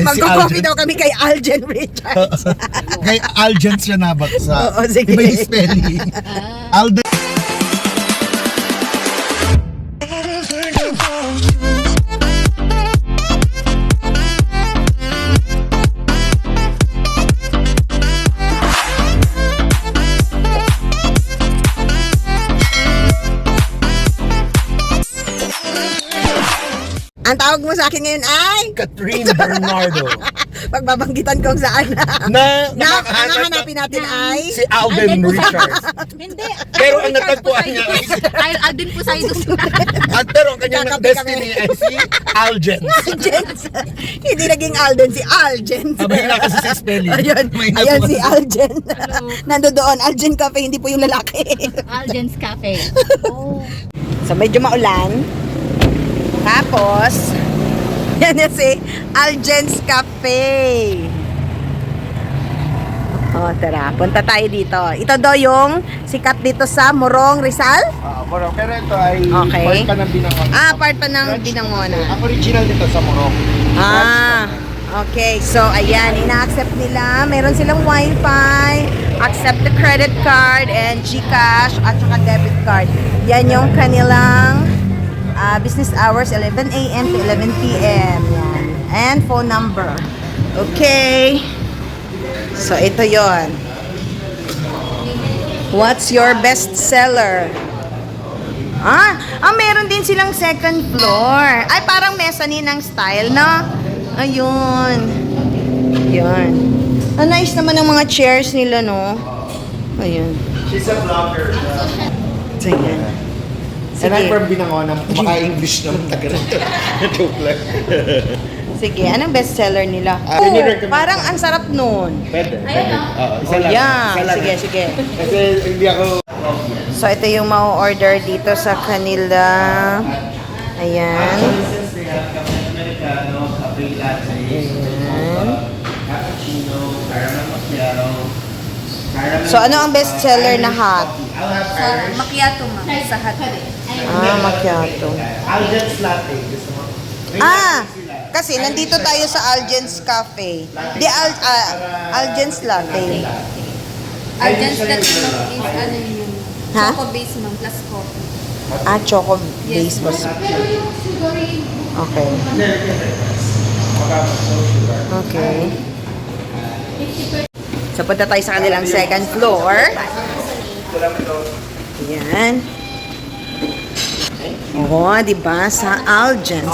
Magko-coffee daw kami kay Aljen Richards. Kay Aljen siya nabaksa. Oo, sige. Iba yung spelling. Alden. Ang tawag mo sa akin ngayon ay? Catherine Bernardo. Pagbabanggitan ko saan Na ang hahanapin natin ay? si Alden Richards. Hindi. Pero ang natagpuan niya ay Ay, Alden po sa ito. at pero ang kanyang Kakape destiny ay si Aljen. Aljens. Hindi naging Alden, si Aljens. Mahina kasi sa spelling. Ayun, Mahina ayan po. si Aljen. Nandoon, Aljen Cafe, hindi po yung lalaki. Alden's Cafe. Oh. So medyo maulan. Tapos, yan na si Aljen's Cafe. Oh, tara, punta tayo dito. Ito daw yung sikat dito sa Morong, Rizal? Pero ito ay Okay. part pa ng Binangon. Part pa ng Binangonan. Ang original dito sa Morong. Okay. So, ayan, ina-accept nila. Meron silang wifi, accept the credit card, and GCash, at saka debit card. Yan yung kanilang business hours, 11 a.m. to 11 p.m. Yan. And phone number. Okay. So, ito yon. What's your best seller? Meron din silang second floor. Ay, parang mezzanine ang style, no? Ayun. Yun. Nice naman ang mga chairs nila, no? Ayun. She's a vlogger. So, yan. And I'm Sige. from Binangon, maka-English naman taga rito. Joke lang. Sige, anong best seller nila? Can you recommend? Parang ang sarap nun. Pwede. Oo, isa Oh, lang. yeah. Isa lang. Sige, sige. Kasi hindi ako... So, ito yung ma-order dito sa kanila. Ayan. Since they have cafe americano, cafe latte, cappuccino, caramel macchiato, caramel. So, ano ang best seller na hot? I'll have Sa Irish. macchiato, ma'am. Sa hot. Macchiato. Alden's latte. Gusto mo? Kasi nandito tayo sa Aljen's Cafe. Aljen's Latte. Alden's latte, ma'am, is ano yun? Ha? Choco base, ma'am, plus coffee. Choco base po. Okay. Okay. So, punta tayo sa kanilang second floor. Ayan. Oo, diba? Sa Aljen's.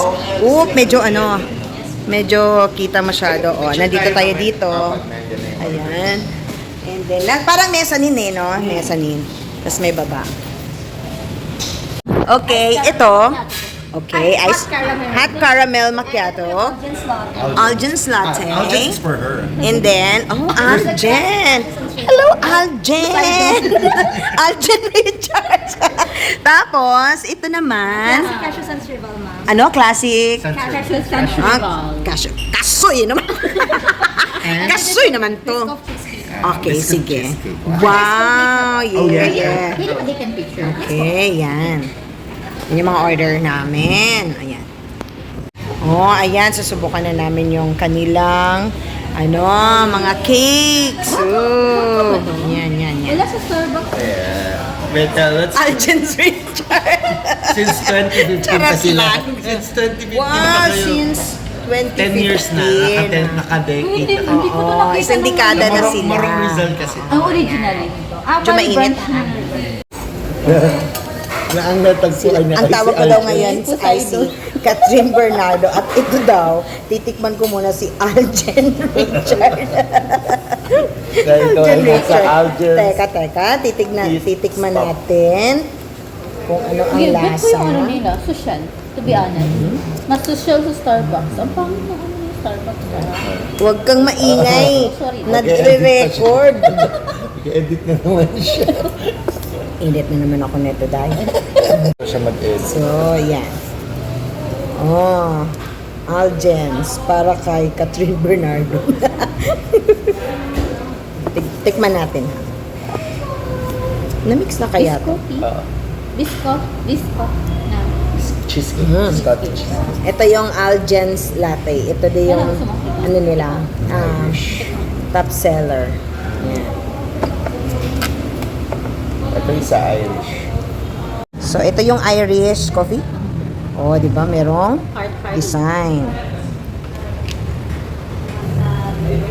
Medyo kita masyado. Nandito tayo dito. Ayan. And then, parang mezzanine no? Mezzanine. Tapos may baba. Okay, ito. Okay, hot caramel macchiato. Aljen's latte. Alden's for her. And then, Aljen. Hello, Aljen. Aljen Richards. Tapos, ito naman. Cashew Sans Rival, ma'am. Classic. Cashew Sans Rival. Kasoy naman. Kasoy naman to. Okay, sige. Wow, yeah. They can picture. Okay, yan. Yan yung mga order namin. Ayan. Ayan. Susubukan na namin yung kanilang mga cakes. Yan. Wala sa Starbucks. But let's... Aljen's Richard. Since 2015 Charot pa sila. lang. Since 2015 Wow, pa kayo. since 2015. 10 years na. Naka-decade na kayo. Hindi ko to nakita. Isang dekada na Morong- sila. Morong Rizal kasi. Ang original nito. Medyo mainit. Na ang natagpuan niya Ang ay tawag si ko daw Aljen. ngayon ay si Catherine Bernardo. At ito daw, titikman ko muna si Aljen Richard. Dahil ito ay nasa Aljen's. Teka. Titikman natin kung ano ang Bet ko yung ano lasa. nila, social. To be honest. Mas social sa Starbucks. Ang pangit na ano yung Starbucks. Huwag kang maingay. Sorry. Nagre-record. Edit na naman siya. Init na naman ako neto dahil. Siya mag-edit. So, yan. Aljen's para kay Catherine Bernardo. Tikman natin. Na-mix na kaya to? Bisco. Cheesecake. Scottish cheesecake. Ito yung Aljen's latte. Ito din yung ano nila, top seller. Yan. Ito yung sa Irish. So, ito yung Irish coffee. Oh, di ba? Merong Heart. design.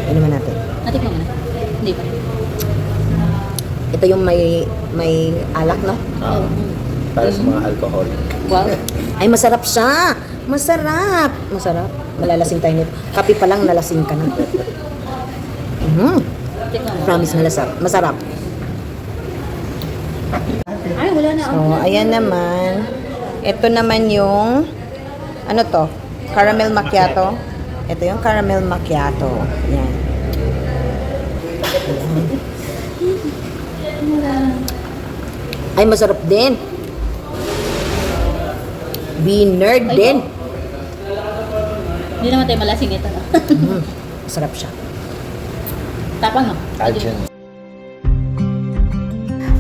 Ano naman natin? Natikman mo na? Hindi pa. Ito yung may alak, no? Para sa mga alcohol. Wow. Ay, masarap siya. Masarap. Masarap. Malalasing tayo nito. Kape pa lang, nalasing ka na. Tikman mo. Promise, masarap. Ay, wala na. So, ayan naman. Ito naman yung, ano to? Caramel macchiato. Ito yung caramel macchiato. Yan. Ay, masarap din. Be-nerd Ay, din. Hindi naman tayo malasing ito. No? Masarap siya. Tapang no? Algin.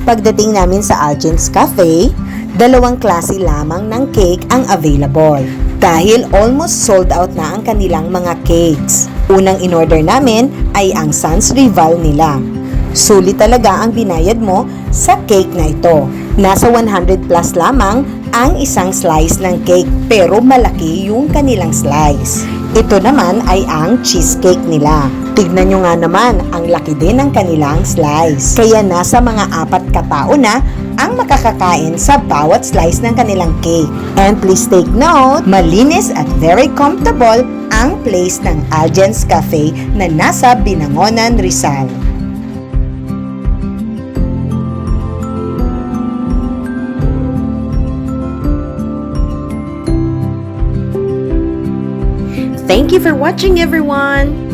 Pagdating namin sa Algen's Cafe, 2 klase lamang ng cake ang available. Dahil almost sold out na ang kanilang mga cakes. Unang in-order namin ay ang Sans Rival nila. Sulit talaga ang binayad mo sa cake na ito. Nasa 100 plus lamang ang isang slice ng cake pero malaki yung kanilang slice. Ito naman ay ang cheesecake nila. Tignan nyo nga naman, ang laki din ng kanilang slice. Kaya nasa mga 4 katao na ang makakakain sa bawat slice ng kanilang cake. And please take note, malinis at very comfortable ang place ng Algen's Cafe na nasa Binangonan, Rizal. Thank you for watching, everyone!